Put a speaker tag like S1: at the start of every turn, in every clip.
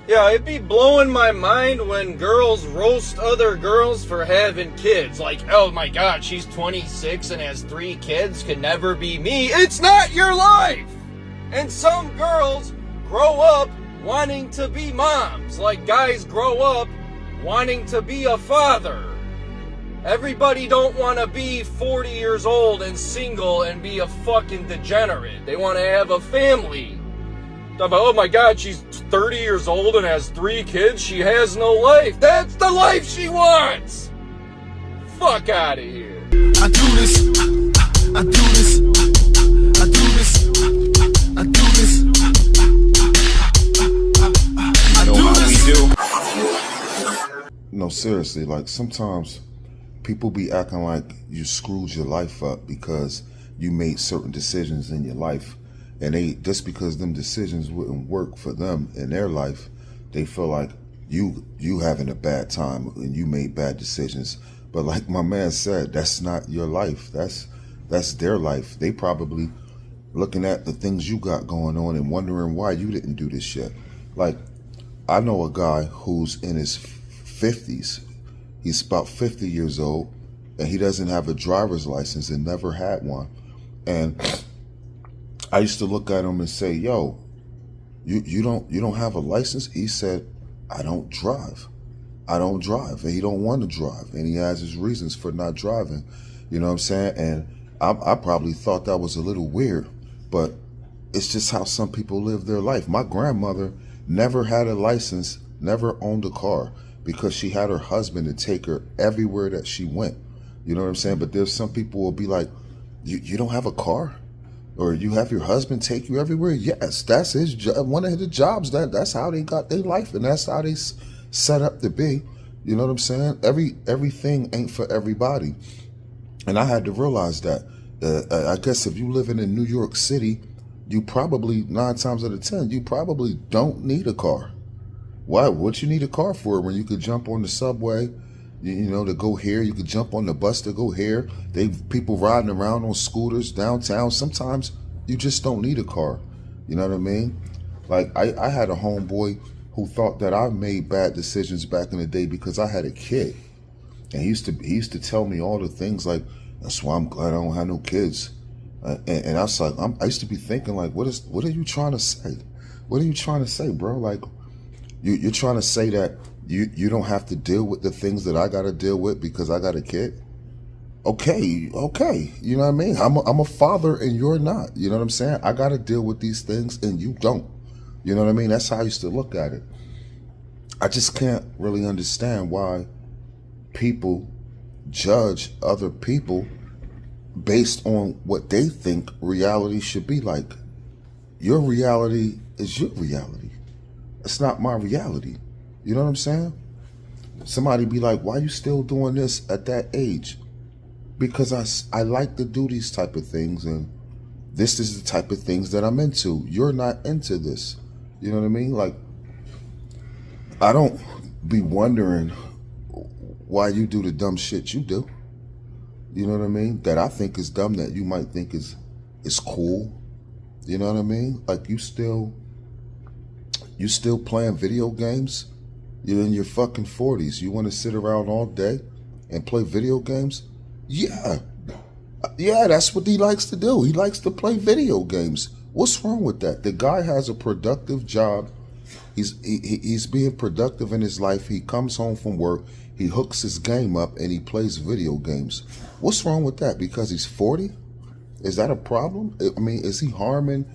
S1: Yeah, it'd be blowing my mind when girls roast other girls for having kids. Like, oh my god, she's 26 and has 3 kids, can never be me. It's not your life! And some girls grow up wanting to be moms, like guys grow up wanting to be a father. Everybody don't want to be 40 years old and single and be a fucking degenerate. They want to have a family. Oh my god, she's 30 years old and has 3 kids. She has no life. That's the life she wants. Fuck out of here.
S2: I do this. I do this. I do this. I do this. I do this.
S3: No, seriously, like sometimes people be acting like you screwed your life up because you made certain decisions in your life. And they, just because them decisions wouldn't work for them in their life, they feel like you having a bad time and you made bad decisions. But like my man said, that's not your life. That's their life. They probably looking at the things you got going on and wondering why you didn't do this shit. Like, I know a guy who's in his 50s. He's about 50 years old and he doesn't have a driver's license and never had one. And I used to look at him and say, yo, you don't have a license? He said, I don't drive. I don't drive. And he don't want to drive. And he has his reasons for not driving. You know what I'm saying? And I probably thought that was a little weird, but it's just how some people live their life. My grandmother never had a license, never owned a car, because she had her husband to take her everywhere that she went. You know what I'm saying? But there's some people will be like, you don't have a car? Or you have your husband take you everywhere? Yes, that's his job. One of the jobs. That's how they got their life, and that's how they set up to be. You know what I'm saying? Everything ain't for everybody, and I had to realize that. I guess if you living in New York City, you probably 9 times out of 10 you probably don't need a car. Why? What you need a car for when you could jump on the subway? You know, to go here, you could jump on the bus to go here. People riding around on scooters downtown. Sometimes you just don't need a car. You know what I mean? Like I had a homeboy who thought that I made bad decisions back in the day because I had a kid, and he used to tell me all the things like, that's why I'm glad I don't have no kids. And I was like, I used to be thinking like, what are you trying to say? What are you trying to say, bro? Like, you're trying to say that you don't have to deal with the things that I got to deal with because I got a kid? Okay. You know what I mean? I'm a father and you're not. You know what I'm saying? I got to deal with these things and you don't. You know what I mean? That's how I used to look at it. I just can't really understand why people judge other people based on what they think reality should be like. Your reality is your reality. It's not my reality. You know what I'm saying? Somebody be like, why you still doing this at that age? Because I like to do these type of things, and this is the type of things that I'm into. You're not into this. You know what I mean? Like, I don't be wondering why you do the dumb shit you do. You know what I mean? That I think is dumb, that you might think is cool. You know what I mean? Like, you still playing video games? You're in your fucking 40s. You want to sit around all day and play video games? Yeah, that's what he likes to do. He likes to play video games. What's wrong with that? The guy has a productive job. He's being productive in his life. He comes home from work, he hooks his game up, and he plays video games. What's wrong with that? Because he's 40? Is that a problem? I mean, is he harming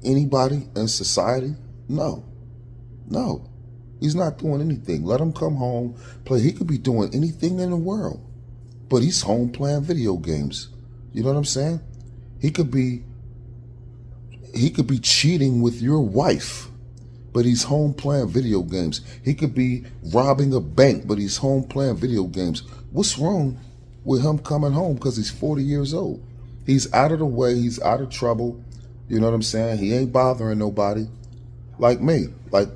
S3: anybody in society? No. He's not doing anything. Let him come home, play. He could be doing anything in the world, but he's home playing video games. You know what I'm saying? He could be cheating with your wife, but he's home playing video games. He could be robbing a bank, but he's home playing video games. What's wrong with him coming home because he's 40 years old? He's out of the way. He's out of trouble. You know what I'm saying? He ain't bothering nobody. Like me. Like,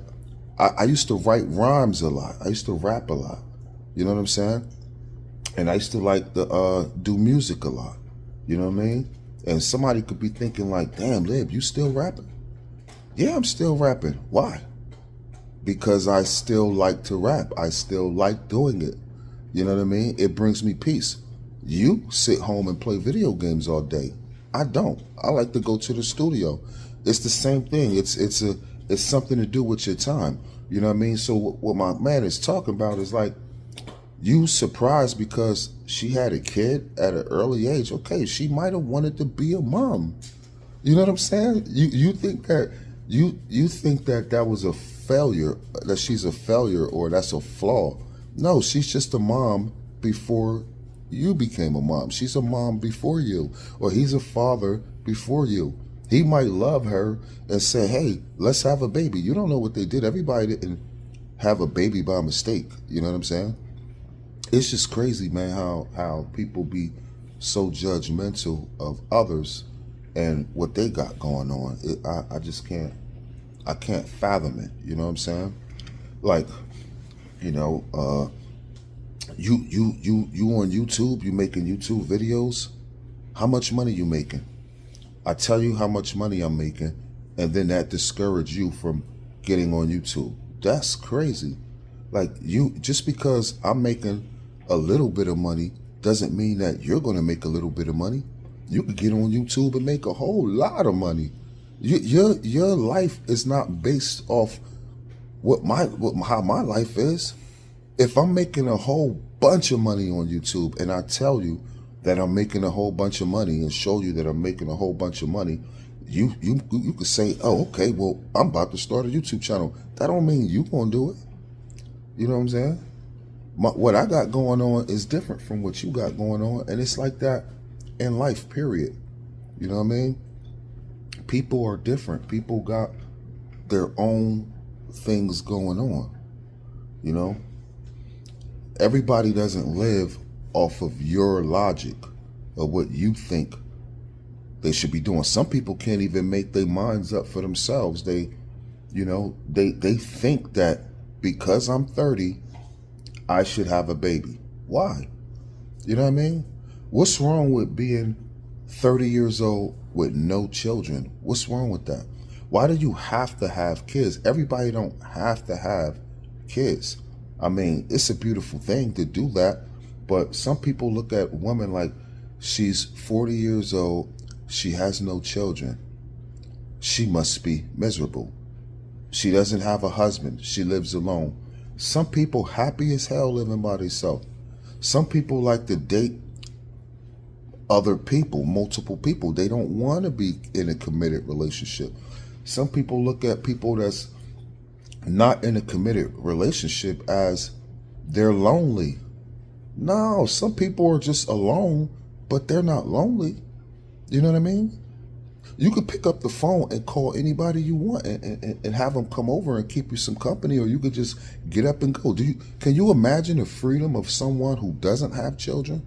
S3: I used to write rhymes a lot. I used to rap a lot. You know what I'm saying? And I used to like to do music a lot. You know what I mean? And somebody could be thinking like, damn, Lib, you still rapping? Yeah, I'm still rapping. Why? because I still like to rap. I still like doing it. You know what I mean? It brings me peace. You sit home and play video games all day. I don't. I like to go to the studio. It's the same thing. It's something to do with your time. You know what I mean? So what my man is talking about is like, you surprised because she had a kid at an early age. Okay, she might have wanted to be a mom. You know what I'm saying? You think that you think that that was a failure, that she's a failure or that's a flaw. No, she's just a mom before you became a mom. She's a mom before you, or he's a father before you. He might love her and say, hey, let's have a baby. You don't know what they did. Everybody didn't have a baby by mistake. You know what I'm saying? It's just crazy, man, how people be so judgmental of others and what they got going on. I just can't fathom it. You know what I'm saying? Like, you know, you on YouTube, you making YouTube videos. How much money you making? I tell you how much money I'm making, and then that discourage you from getting on YouTube. That's crazy. Like, you, just because I'm making a little bit of money doesn't mean that you're going to make a little bit of money. You could get on YouTube and make a whole lot of money. Your life is not based off how my life is. If I'm making a whole bunch of money on YouTube and I tell you that I'm making a whole bunch of money and show you that I'm making a whole bunch of money, you could say, oh, okay, well, I'm about to start a YouTube channel. That don't mean you gonna do it. You know what I'm saying? What I got going on is different from what you got going on, and it's like that in life, period. You know what I mean? People are different. People got their own things going on. You know? Everybody doesn't live off of your logic of what you think they should be doing. Some people can't even make their minds up for themselves. They think that because I'm 30, I should have a baby. Why? You know what I mean? What's wrong with being 30 years old with no children? What's wrong with that? Why do you have to have kids? Everybody don't have to have kids. I mean, it's a beautiful thing to do that, but some people look at women like, she's 40 years old, she has no children. She must be miserable. She doesn't have a husband. She lives alone. Some people happy as hell living by themselves. Some people like to date other people, multiple people. They don't want to be in a committed relationship. Some people look at people that's not in a committed relationship as they're lonely. No, some people are just alone, but they're not lonely. You know what I mean? You could pick up the phone and call anybody you want and have them come over and keep you some company, or you could just get up and go. Can you imagine the freedom of someone who doesn't have children,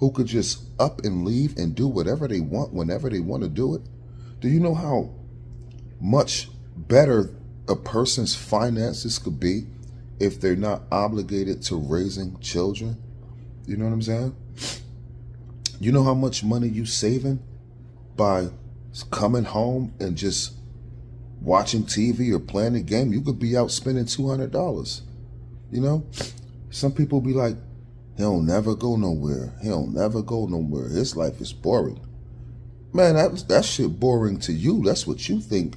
S3: who could just up and leave and do whatever they want whenever they want to do it? Do you know how much better a person's finances could be if they're not obligated to raising children? You know what I'm saying? You know how much money you saving by coming home and just watching TV or playing a game? You could be out spending $200. You know, some people be like, he'll never go nowhere. He'll never go nowhere. His life is boring. Man, that shit boring to you. That's what you think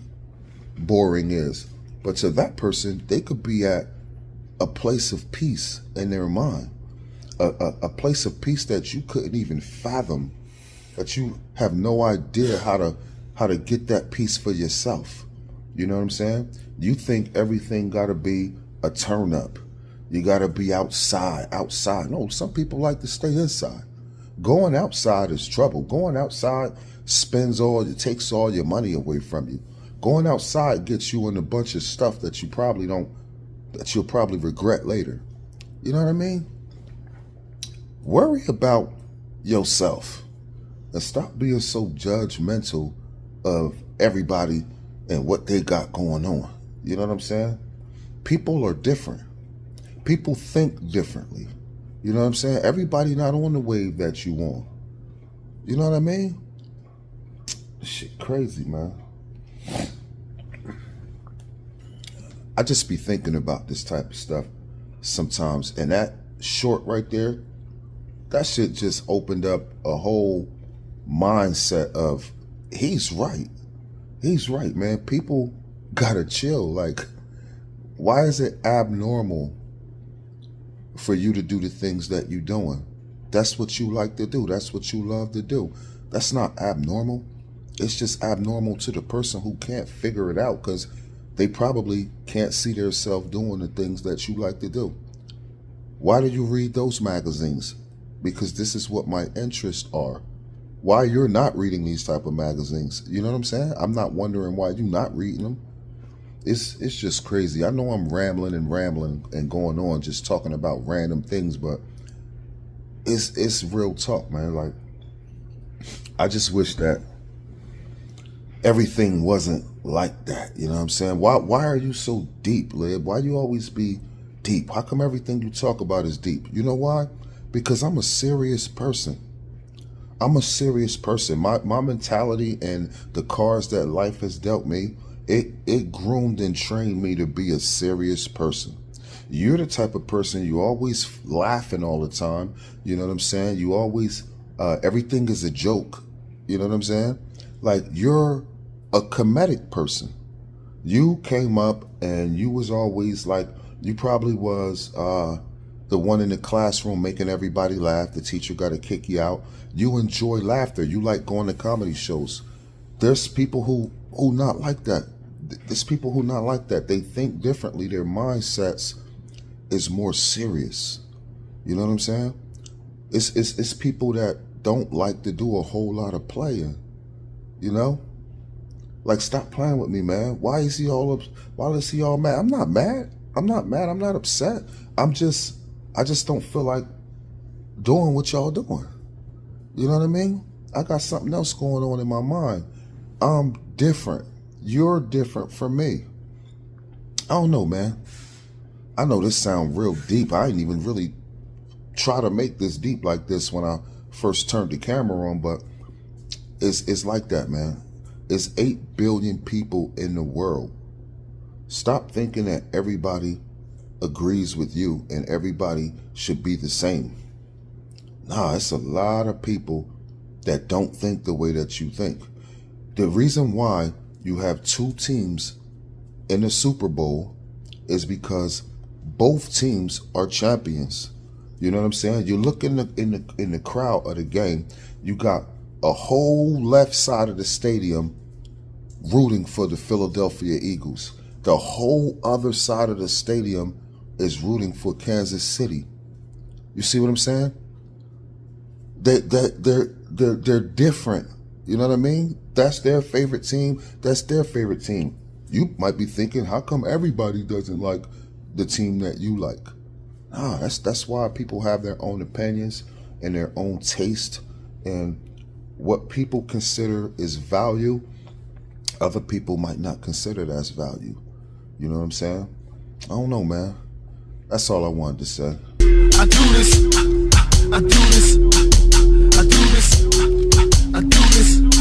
S3: boring is. But to that person, they could be at a place of peace in their mind, a place of peace that you couldn't even fathom, that you have no idea how to get that peace for yourself. You know what I'm saying? You think everything got to be a turn up. You got to be outside. No, some people like to stay inside. Going outside is trouble. Going outside takes all your money away from you. Going outside gets you in a bunch of stuff that you'll probably regret later. You know what I mean? Worry about yourself and stop being so judgmental of everybody and what they got going on. You know what I'm saying? People are different. People think differently. You know what I'm saying? Everybody not on the wave that you on. You know what I mean? Shit crazy, man. I just be thinking about this type of stuff sometimes. And that short right there, that shit just opened up a whole mindset of, he's right. He's right, man. People gotta chill. Like, why is it abnormal for you to do the things that you're doing? That's what you like to do. That's what you love to do. That's not abnormal. It's just abnormal to the person who can't figure it out because they probably can't see themselves doing the things that you like to do. Why do you read those magazines? Because this is what my interests are. Why you're not reading these type of magazines? You know what I'm saying? I'm not wondering why you're not reading them. It's just crazy. I know I'm rambling and going on just talking about random things, but it's real talk, man. Like, I just wish that everything wasn't like that. You know what I'm saying? Why are you so deep, Lib? Why you always be deep? How come everything you talk about is deep? You know why? Because I'm a serious person. I'm a serious person. My mentality and the cards that life has dealt me, it groomed and trained me to be a serious person. You're the type of person, you always laughing all the time. You know what I'm saying? You always, everything is a joke. You know what I'm saying? Like, you're a comedic person. You came up and you was always like, you probably was the one in the classroom making everybody laugh. The teacher got to kick you out. You enjoy laughter. You like going to comedy shows. There's people who not like that. There's people who not like that. They think differently. Their mindsets is more serious. You know what I'm saying? It's people that don't like to do a whole lot of playing. You know? Like, stop playing with me, man. Why is he all mad? I'm not mad. I'm not upset. I just don't feel like doing what y'all doing. You know what I mean? I got something else going on in my mind. I'm different. You're different from me. I don't know, man. I know this sounds real deep. I didn't even really try to make this deep like this when I first turned the camera on, but it's like that, man. It's 8 billion people in the world. Stop thinking that everybody agrees with you and everybody should be the same. Nah, it's a lot of people that don't think the way that you think. The reason why you have 2 teams in the Super Bowl is because both teams are champions. You know what I'm saying? You look in the crowd of the game, you got a whole left side of the stadium rooting for the Philadelphia Eagles. The whole other side of the stadium is rooting for Kansas City. You see what I'm saying? They're different. You know what I mean? That's their favorite team. That's their favorite team. You might be thinking, how come everybody doesn't like the team that you like? Nah, that's why people have their own opinions and their own taste, and what people consider is value, other people might not consider it as value. You know what I'm saying? I don't know, man. That's all I wanted to say.
S2: I do this. I do this. I do this. I do this.